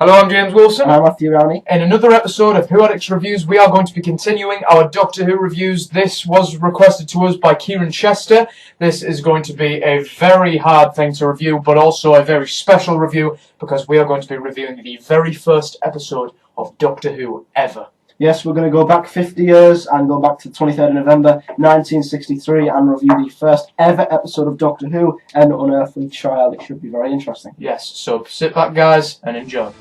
Hello, I'm James Wilson. And I'm Matthew Rowney. In another episode of Who Addicts Reviews, we are going to be continuing our Doctor Who reviews. This was requested to us by Keiran Chester. This is going to be a very hard thing to review, but also a very special review, because we are going to be reviewing the very first episode of Doctor Who ever. Yes, we're going to go back 50 years and go back to 23rd of November 1963 and review the first ever episode of Doctor Who, An Unearthly Child. It should be very interesting. Yes, so sit back, guys, and enjoy.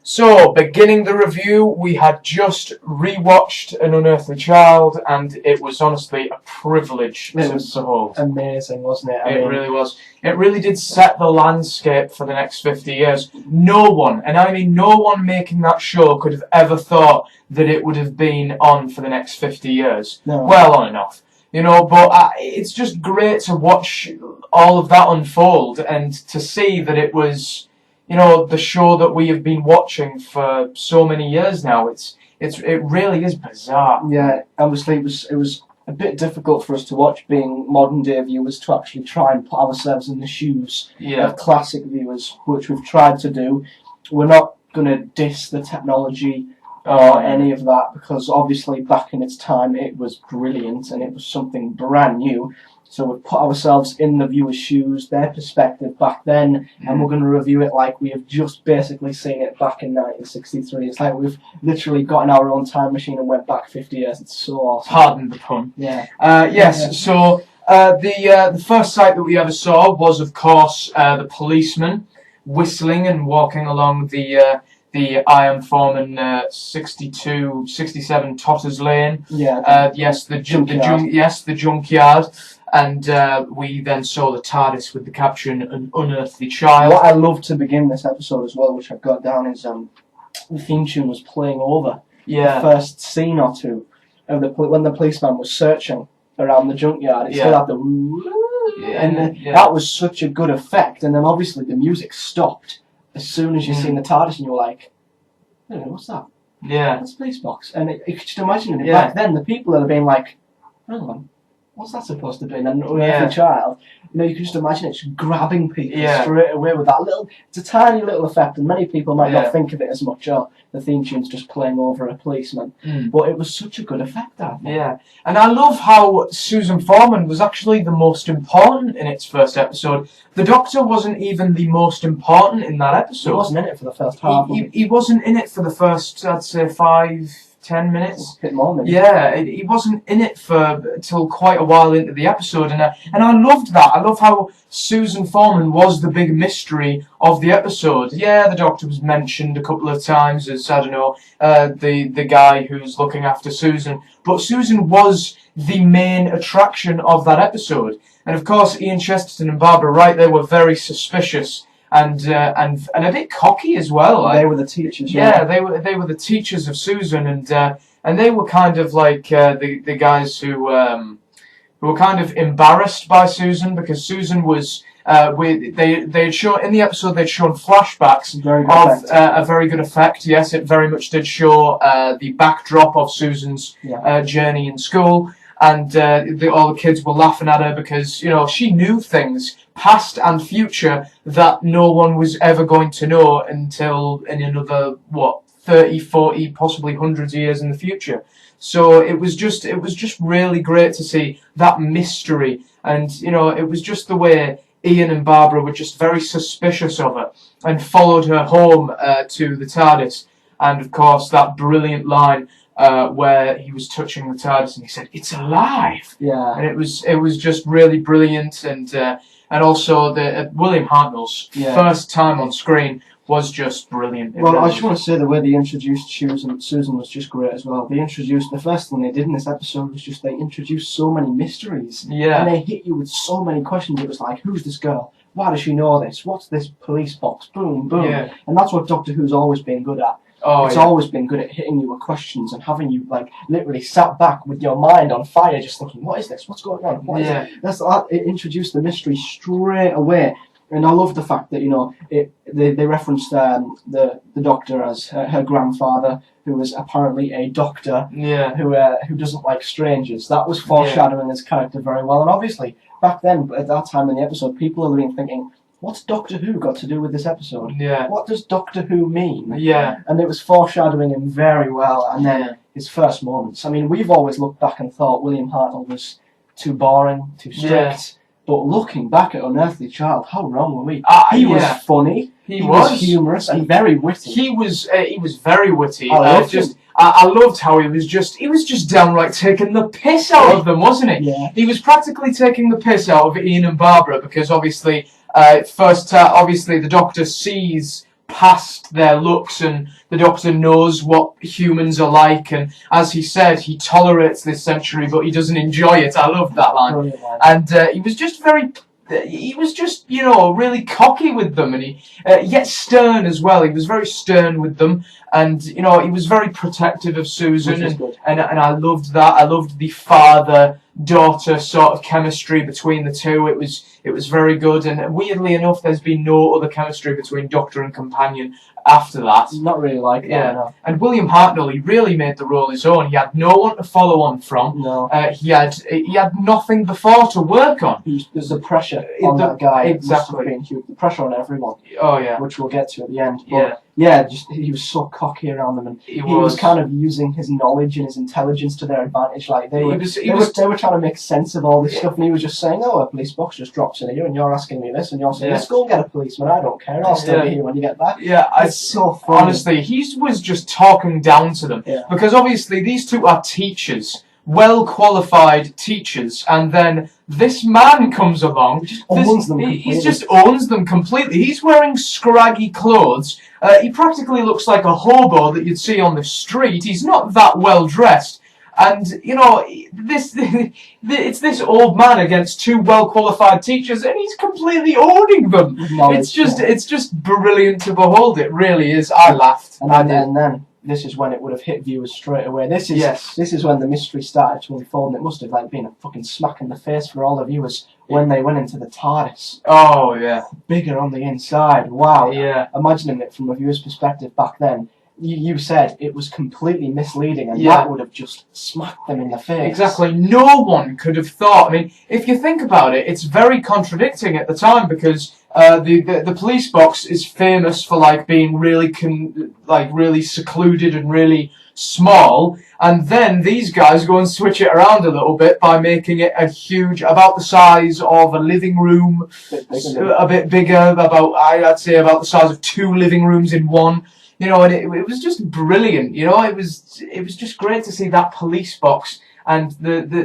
So, beginning the review, we had just rewatched An Unearthly Child, and it was honestly a privilege to behold. Amazing, wasn't it? It really was. It really did set the landscape for the next 50 years. No one, and I mean no one making that show could have ever thought that it would have been on for the next 50 years. No. Well, on and off. You know, but it's just great to watch all of that unfold and to see that it was, you know, the show that we have been watching for so many years now. It really is bizarre. Yeah, obviously it was a bit difficult for us to watch, being modern day viewers, to actually try and put ourselves in the shoes of classic viewers, which we've tried to do. We're not going to diss the technology or any of that, because obviously back in its time it was brilliant and it was something brand new. So we've put ourselves in the viewer's shoes, their perspective back then, and we're going to review it like we have just basically seen it back in 1963. It's like we've literally got in our own time machine and went back 50 years. It's so awesome. Pardon the pun. Yeah. Yes, so the first sight that we ever saw was, of course, the policeman whistling and walking along the Iron Foreman 67 Totters Lane. Yeah. Yes, the junkyard. And we then saw the TARDIS with the caption, An Unearthly Child. What I love to begin this episode as well, which I've got down, is the theme tune was playing over the first scene or two of when the policeman was searching around the junkyard. It still had the that was such a good effect. And then obviously the music stopped as soon as you seen the TARDIS, and you were like, hey, what's that? Yeah. That's a police box. And you could just imagine it. Back then, the people that have been like, hang on, what's that supposed to be? And an unearthly child. You know, you can just imagine it just grabbing people straight away with that little. It's a tiny little effect, and many people might not think of it as much. Oh, the theme tune's just playing over a policeman. But it was such a good effect, I think. Yeah, and I love how Susan Foreman was actually the most important in its first episode. The Doctor wasn't even the most important in that episode. He wasn't in it for the first half. He wasn't in it for the first, I'd say, 5-10 minutes. A bit more, maybe. Yeah, he wasn't in it till quite a while into the episode, and I loved that. I love how Susan Foreman was the big mystery of the episode. Yeah, the Doctor was mentioned a couple of times as, I don't know, the guy who's looking after Susan, but Susan was the main attraction of that episode. And of course, Ian Chesterton and Barbara Wright, they were very suspicious and a bit cocky as well. They were the teachers. Yeah, they were the teachers of Susan, and they were kind of like the guys who were kind of embarrassed by Susan, because Susan was they had shown in the episode, they'd shown flashbacks of a very good effect. Yes, it very much did show the backdrop of Susan's journey in school. And all the kids were laughing at her because, you know, she knew things, past and future, that no one was ever going to know until in another, 30, 40, possibly hundreds of years in the future. So it was just really great to see that mystery. And, you know, it was just the way Ian and Barbara were just very suspicious of her and followed her home to the TARDIS. And, of course, that brilliant line where he was touching the TARDIS and he said, "It's alive." Yeah. And it was just really brilliant, and also the William Hartnell's first time on screen was just brilliant. Well, I just want to say the way they introduced Susan was just great as well. The first thing they did in this episode was just they introduced so many mysteries. Yeah. And they hit you with so many questions. It was like, who's this girl? why does she know this? What's this police box? Boom, boom. Yeah. And that's what Doctor Who's always been good at. Oh, It's yeah. always been good at hitting you with questions and having you like literally sat back with your mind on fire, just thinking, "What is this? What's going on? What is it?" It introduced the mystery straight away, and I love the fact that they referenced the Doctor as her grandfather, who was apparently a doctor who doesn't like strangers. That was foreshadowing his character very well, and obviously back then at that time in the episode, people have been thinking, what's Doctor Who got to do with this episode? Yeah. What does Doctor Who mean? Yeah. And it was foreshadowing him very well. And then his first moments. I mean, we've always looked back and thought William Hartnell was too boring, too strict. Yeah. But looking back at Unearthly Child, how wrong were we? He was funny. He was humorous and very witty. He was very witty. I I loved how he was just downright taking the piss out of them, wasn't he? Yeah. He was practically taking the piss out of Ian and Barbara because obviously obviously the Doctor sees past their looks and the Doctor knows what humans are like, and as he said, he tolerates this century but he doesn't enjoy it. I loved that line. Brilliant line. And he was just really cocky with them, and he yet stern as well. He was very stern with them, and he was very protective of Susan, and I loved that. I loved the father-daughter sort of chemistry between the two. It was very good, and weirdly enough, there's been no other chemistry between Doctor and companion after that. Not really like that. Yeah. No. And William Hartnell, he really made the role his own. He had no one to follow on from. No. He had nothing before to work on. There's the pressure on that guy. Exactly. Been huge. The pressure on everyone. Oh yeah. Which we'll get to at the end. Yeah. But he was so cocky around them, and He was kind of using his knowledge and his intelligence to their advantage. Like they were trying to make sense of all this stuff, and he was just saying, "Oh, a police box just drops in here, and you're asking me this, and you're saying, let's go and get a policeman. I don't care. I'll still be here when you get back." Yeah, it's so funny. Honestly, he was just talking down to them because obviously these two are teachers, well qualified teachers, and then this man comes along. He just owns them completely. He's wearing scraggy clothes. He practically looks like a hobo that you'd see on the street. He's not that well dressed. And, it's this old man against two well-qualified teachers, and he's completely owning them. It's just brilliant to behold. It really is. I laughed. And then this is when it would have hit viewers straight away. This is when the mystery started to unfold, and it must have been a fucking smack in the face for all the viewers when they went into the TARDIS. Oh, yeah. Bigger on the inside. Wow. Yeah. Imagining it from a viewer's perspective back then. You said it was completely misleading, and that would have just smacked them in the face. Exactly. No one could have thought. I mean, if you think about it, it's very contradicting at the time because the police box is famous for being really really secluded and really small, and then these guys go and switch it around a little bit by making it about the size of a living room, a bit bigger, I'd say about the size of 2 living rooms in one. And it was just brilliant. It was just great to see that police box and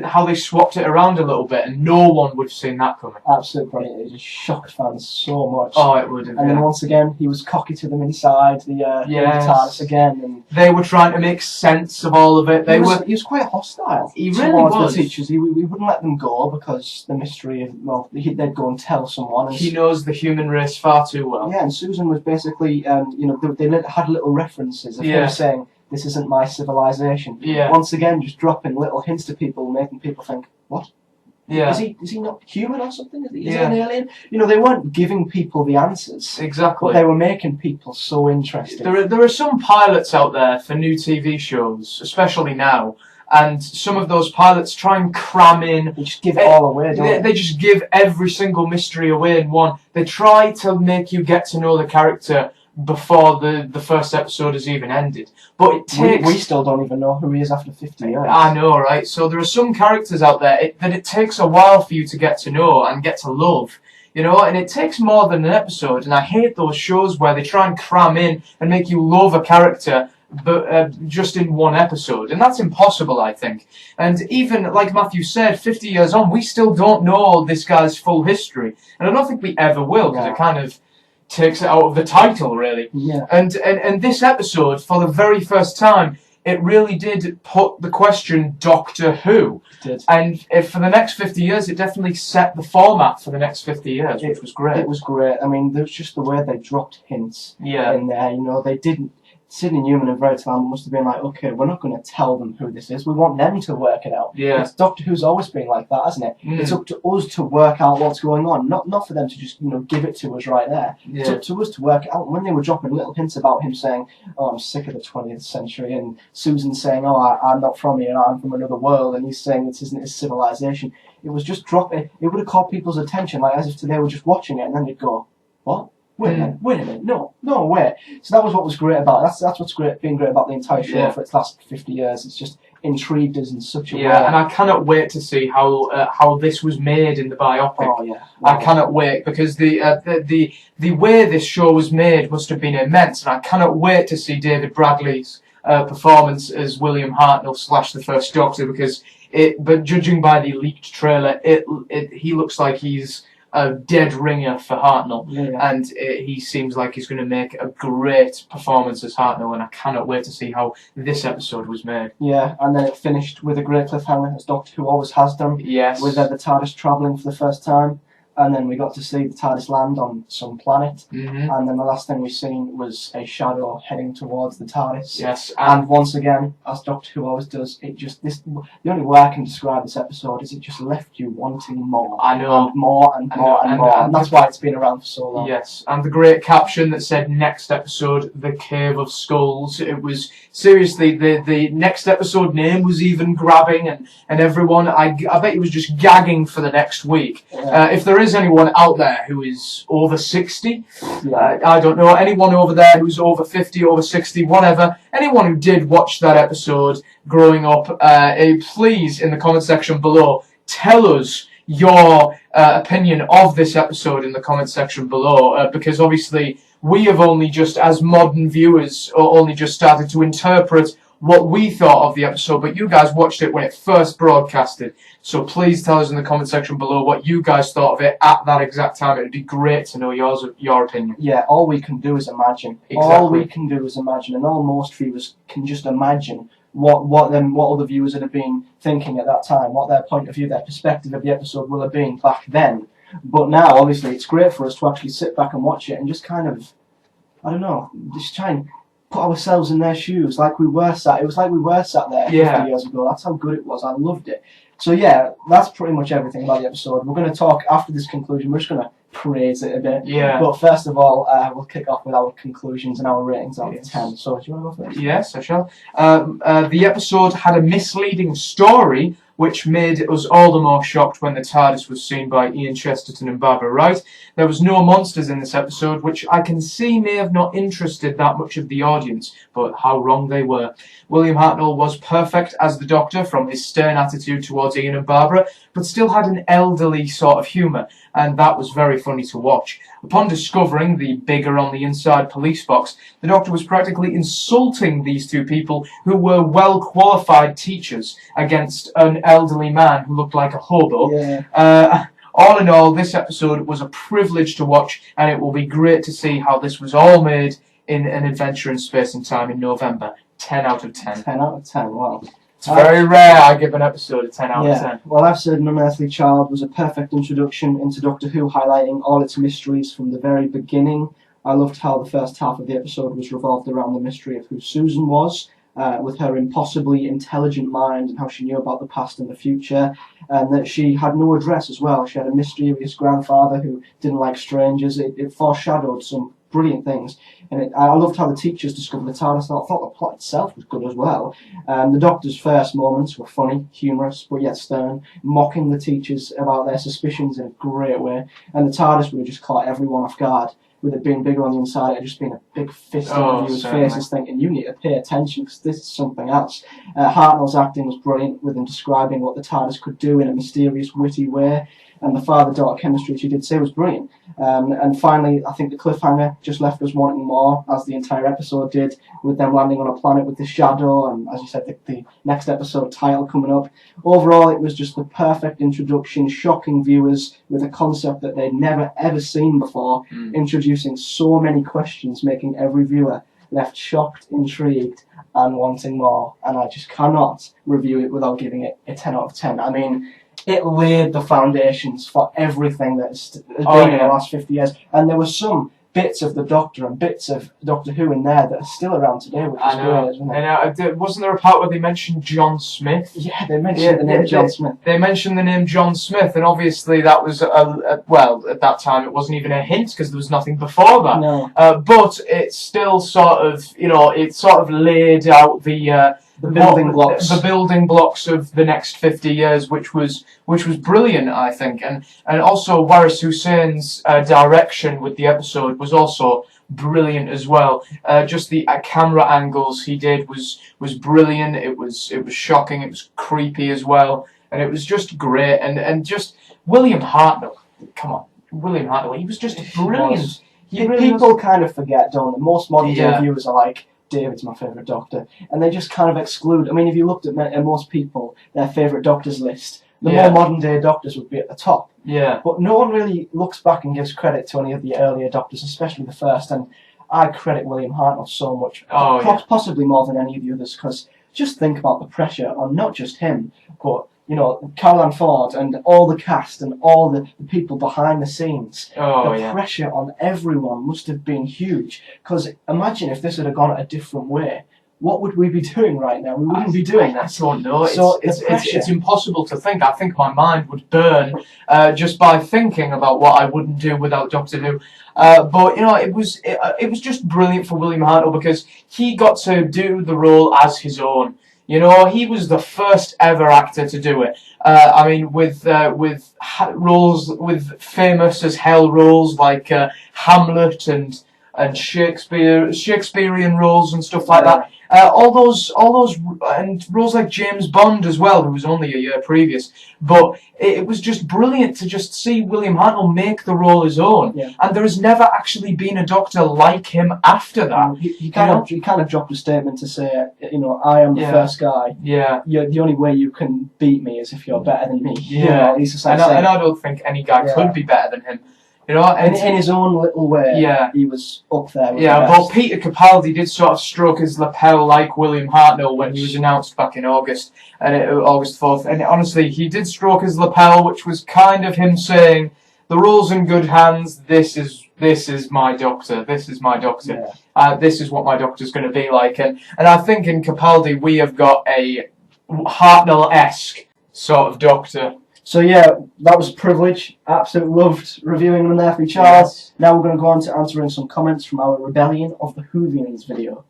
how they swapped it around a little bit, and no one would have seen that coming. Absolutely brilliant. It just shocked fans so much. Oh, it would have. And then once again, he was cocky to them inside the TARDIS again, and they were trying to make sense of all of it. He was quite hostile. He really was. The teachers. He wouldn't let them go because the mystery of they'd go and tell someone. He knows the human race far too well. Yeah, and Susan was basically, they had little references of him saying, "This isn't my civilization." Yeah. Once again, just dropping little hints to people, making people think, "What? Yeah. Is he not human or something? Is he an alien?" They weren't giving people the answers. Exactly. But they were making people so interested. There are some pilots out there for new TV shows, especially now, and some of those pilots try and cram in. They just give it all away, don't they? They just give every single mystery away in one. They try to make you get to know the character before the first episode has even ended. But it takes... We still don't even know who he is after 50 years. I know, right? So there are some characters out there that it takes a while for you to get to know and get to love. And it takes more than an episode, and I hate those shows where they try and cram in and make you love a character but just in one episode, and that's impossible, I think. And even, like Matthew said, 50 years on, we still don't know this guy's full history, and I don't think we ever will, because it kind of takes it out of the title, really. Yeah. And this episode, for the very first time, it really did put the question Doctor Who. It did. And for the next 50 years, it definitely set the format for the next 50 years, which was great. It was great. I mean, there was just the way they dropped hints in there. You know, they didn't. Sidney Newman and Veritam must have been like, okay, we're not going to tell them who this is. We want them to work it out. Yeah. It's Doctor Who's always been like that, hasn't it? It's up to us to work out what's going on, not for them to just give it to us right there. Yeah. It's up to us to work it out. And when they were dropping little hints about him saying, "Oh, I'm sick of the 20th century," and Susan saying, "Oh, I'm not from here, I'm from another world," and he's saying this isn't his civilization. It was just dropping. It would have caught people's attention, like as if they were just watching it, and then they'd go, "What? Wait a minute, no, wait." So that was what was great about it. That's what's been great about the entire show for its last 50 years. It's just intrigued us in such a way. Yeah, and I cannot wait to see how this was made in the biopic. Oh yeah, I cannot wait, because the way this show was made must have been immense, and I cannot wait to see David Bradley's performance as William Hartnell / the First Doctor, because but judging by the leaked trailer, he looks like he's a dead ringer for Hartnell, and he seems like he's going to make a great performance as Hartnell, and I cannot wait to see how this episode was made. Yeah, and then it finished with a great cliffhanger, as Doctor Who always has done. Yes. With the TARDIS travelling for the first time. And then we got to see the TARDIS land on some planet. And then the last thing we seen was a shadow heading towards the TARDIS. Yes. And once again, as Doctor Who always does, the only way I can describe this episode is it just left you wanting more. I know. And more and more and more. And that's why it's been around for so long. Yes. And the great caption that said, "Next episode, The Cave of Skulls." It was, seriously, the next episode name was even grabbing, and everyone, I bet he was just gagging for the next week. If there is anyone out there who is over 60, I don't know, anyone over there who's over 50, over 60, whatever, anyone who did watch that episode growing up, please, in the comment section below, tell us your opinion of this episode in the comment section below, because obviously we have only just, as modern viewers, only just started to interpret what we thought of the episode, but you guys watched it when it first broadcasted. So please tell us in the comment section below what you guys thought of it at that exact time. It would be great to know your opinion. Yeah, all we can do is imagine. Exactly. All we can do is imagine, and all most viewers can just imagine what other viewers would have been thinking at that time, what their point of view, their perspective of the episode will have been back then. But now, obviously, it's great for us to actually sit back and watch it and just kind of, I don't know, just try and put ourselves in their shoes, like we were sat. It was like we were sat there 50 years ago. That's how good it was. I loved it. So yeah, that's pretty much everything about the episode. We're going to talk after this conclusion. We're just going to praise it a bit. Yeah. But first of all, we'll kick off with our conclusions and our ratings out of 10. So do you want to go first? Yes, I shall. The episode had a misleading story, which made us all the more shocked when the TARDIS was seen by Ian Chesterton and Barbara Wright. There was no monsters in this episode, which I can see may have not interested that much of the audience, but how wrong they were. William Hartnell was perfect as the Doctor, from his stern attitude towards Ian and Barbara, but still had an elderly sort of humour, and that was very funny to watch. Upon discovering the bigger on the inside police box, the Doctor was practically insulting these two people who were well-qualified teachers against an elderly man who looked like a hobo. Yeah. All in all, this episode was a privilege to watch, and it will be great to see how this was all made in An Adventure in Space and Time in November. 10 out of 10. 10 out of 10, wow. It's very rare I give an episode a 10 out of 10. Well, I've said An Unearthly Child was a perfect introduction into Doctor Who, highlighting all its mysteries from the very beginning. I loved how the first half of the episode was revolved around the mystery of who Susan was, with her impossibly intelligent mind and how she knew about the past and the future, and that she had no address as well. She had a mysterious grandfather who didn't like strangers. It foreshadowed some brilliant things, and I loved how the teachers discovered the TARDIS. I thought the plot itself was good as well. The Doctor's first moments were funny, humorous, but yet stern, mocking the teachers about their suspicions in a great way, and the TARDIS would have just caught everyone off guard. With it being bigger on the inside, it had just been a big fist on viewers' faces thinking, you need to pay attention because this is something else. Hartnell's acting was brilliant, with him describing what the TARDIS could do in a mysterious, witty way, and the father-daughter chemistry, she did say, was brilliant. And finally, I think the cliffhanger just left us wanting more, as the entire episode did, with them landing on a planet with the shadow, and as you said, the next episode title coming up. Overall, it was just the perfect introduction, shocking viewers with a concept that they'd never ever seen before, introducing so many questions, making every viewer left shocked, intrigued, and wanting more. And I just cannot review it without giving it a 10 out of 10. I mean, it laid the foundations for everything that's been in the last 50 years. And there were some bits of the Doctor and bits of Doctor Who in there that are still around today, which is great, isn't it? Wasn't there a part where they mentioned John Smith? Yeah, they mentioned the name John Smith. They mentioned the name John Smith, and obviously that was, well, at that time it wasn't even a hint because there was nothing before that. No. But it still sort of, it sort of laid out the building blocks. The building blocks of the next 50 years, which was brilliant, I think, and also Waris Hussein's direction with the episode was also brilliant as well. Just the camera angles he did was brilliant. It was shocking. It was creepy as well, and it was just great. And just William Hartnell. Come on, William Hartnell. He was just brilliant. People kind of forget, don't they? Most modern day viewers are like, David's my favourite Doctor, and they just kind of exclude. I mean, if you looked at most people, their favourite Doctors list, the more modern day Doctors would be at the top. Yeah. But no one really looks back and gives credit to any of the earlier Doctors, especially the first. And I credit William Hartnell so much, possibly more than any of the others, because just think about the pressure on not just him, but Caroline Ford and all the cast and all the people behind the scenes. The pressure on everyone must have been huge. Because imagine if this had gone a different way. What would we be doing right now? We wouldn't be doing that. I don't know. So it's impossible to think. I think my mind would burn just by thinking about what I wouldn't do without Doctor Who. But it was just brilliant for William Hartnell because he got to do the role as his own. He was the first ever actor to do it. I mean, with roles, with famous as hell roles like Hamlet and Shakespearean roles and stuff like that. All those, and roles like James Bond as well, who was only a year previous. But it was just brilliant to just see William Hartnell make the role his own. Yeah. And there has never actually been a Doctor like him after that. He kind of dropped a statement to say, I am the first guy. Yeah. The only way you can beat me is if you're better than me. Yeah. He's just and I don't think any guy could be better than him. And in his own little way, he was up there. Well, Peter Capaldi did sort of stroke his lapel like William Hartnell when he was announced back in August, August 4th. And honestly, he did stroke his lapel, which was kind of him saying, "The role's in good hands. This is my Doctor. This is my Doctor. This is what my Doctor's going to be like." And I think in Capaldi we have got a Hartnell-esque sort of Doctor. So that was a privilege. Absolutely loved reviewing An Unearthly Child. Yes. Now we're going to go on to answering some comments from our Rebellion of the Whovians video.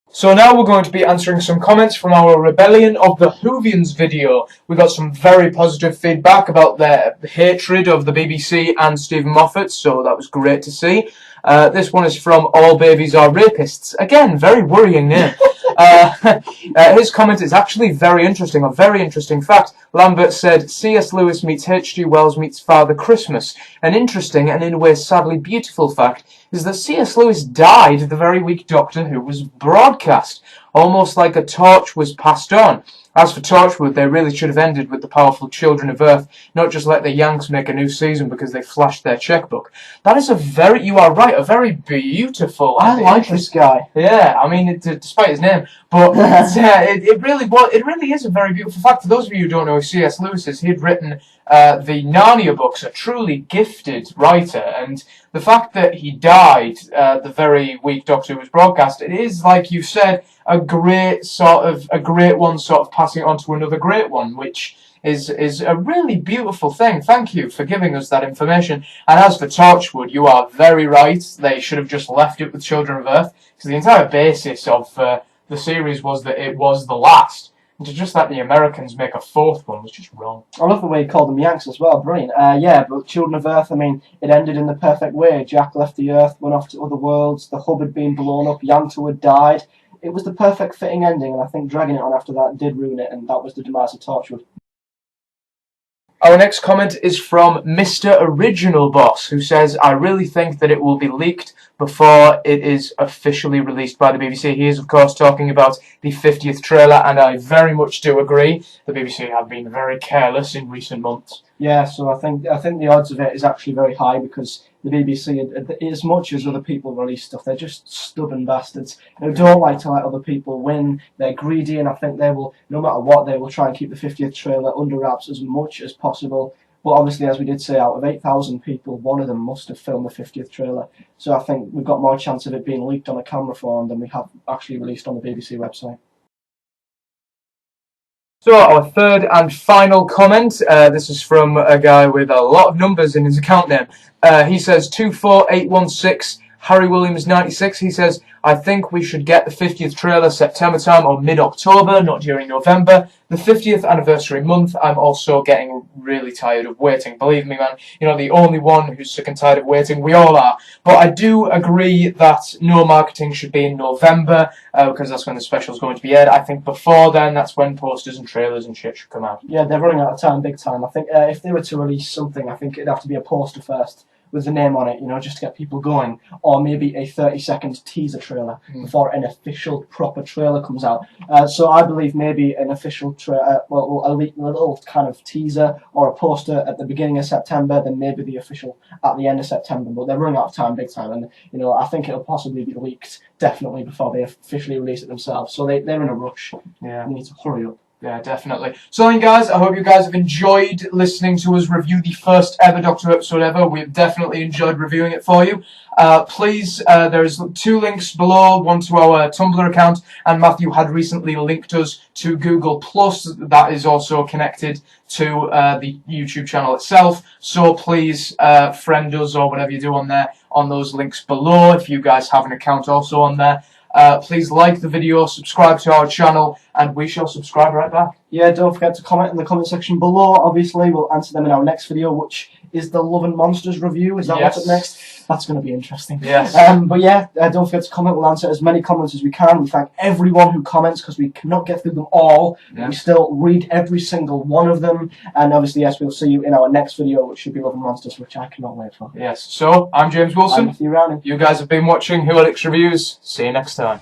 So now we're going to be answering some comments from our Rebellion of the Whovians video. We got some very positive feedback about their hatred of the BBC and Stephen Moffat, so that was great to see. This one is from All Babies Are Rapists. Again, very worrying name. His comment is actually very interesting, a very interesting fact. Lambert said, C.S. Lewis meets H.G. Wells meets Father Christmas. An interesting and in a way sadly beautiful fact is that C.S. Lewis died the very week Doctor Who was broadcast, almost like a torch was passed on. As for Torchwood, they really should have ended with the powerful Children of Earth, not just let the Yanks make a new season because they flashed their checkbook. That is you are right, a very beautiful... I like this guy. Yeah, I mean, despite his name, but it really is a very beautiful fact. For those of you who don't know who C.S. Lewis is, he'd written the Narnia books, a truly gifted writer, and the fact that he died the very week Doctor Who was broadcast, it is, like you said, a great one sort of passing on to another great one, which is a really beautiful thing. Thank you for giving us that information. And as for Torchwood, you are very right. They should have just left it with Children of Earth, because the entire basis of the series was that it was the last. And to just let the Americans make a fourth one was just wrong. I love the way he called them Yanks as well. Brilliant. But Children of Earth, I mean, it ended in the perfect way. Jack left the Earth, went off to other worlds, the hub had been blown up, Yanto had died. It was the perfect fitting ending, and I think dragging it on after that did ruin it, and that was the demise of Torchwood. Our next comment is from Mr. Original Boss, who says, I really think that it will be leaked before it is officially released by the BBC. He is, of course, talking about the 50th trailer, and I very much do agree. The BBC have been very careless in recent months. Yeah, so I think the odds of it is actually very high because the BBC, as much as other people release stuff, they're just stubborn bastards who don't like to let other people win. They're greedy, and I think they will, no matter what, they will try and keep the 50th trailer under wraps as much as possible. But obviously, as we did say, out of 8,000 people, one of them must have filmed the 50th trailer. So I think we've got more chance of it being leaked on a camera phone than we have actually released on the BBC website. So our third and final comment, this is from a guy with a lot of numbers in his account name. He says 24816 Harry Williams 96. He says, I think we should get the 50th trailer September time or mid-October, not during November. The 50th anniversary month, I'm also getting really tired of waiting. Believe me, man, you know, the only one who's sick and tired of waiting, we all are. But I do agree that no marketing should be in November, because that's when the special is going to be aired. I think before then, that's when posters and trailers and shit should come out. Yeah, they're running out of time, big time. I think if they were to release something, I think it'd have to be a poster first, with the name on it, you know, just to get people going, or maybe a 30-second teaser trailer before an official proper trailer comes out. So I believe maybe an official a little kind of teaser or a poster at the beginning of September, then maybe the official at the end of September. But they're running out of time, big time, and you know, I think it'll possibly be leaked definitely before they officially release it themselves. So they're in a rush. Yeah, they need to hurry up. Yeah, definitely. So then, guys, I hope you guys have enjoyed listening to us review the first ever Doctor Who episode ever. We've definitely enjoyed reviewing it for you. Please, there's 2 links below, one to our Tumblr account, and Matthew had recently linked us to Google+. That is also connected to the YouTube channel itself. So please friend us or whatever you do on there, on those links below, if you guys have an account also on there. Please like the video, subscribe to our channel, and we shall subscribe right back. Yeah, don't forget to comment in the comment section below. Obviously, we'll answer them in our next video, which is the Love and Monsters review. Is that what's up next? That's going to be interesting. Yes. But yeah, don't forget to comment. We'll answer as many comments as we can. We thank everyone who comments because we cannot get through them all. Yeah. We still read every single one of them. And obviously, yes, we'll see you in our next video, which should be Love and Monsters, which I cannot wait for. Yes. So, I'm James Wilson. I'm Matthew Rowning. You guys have been watching Who Reviews. See you next time.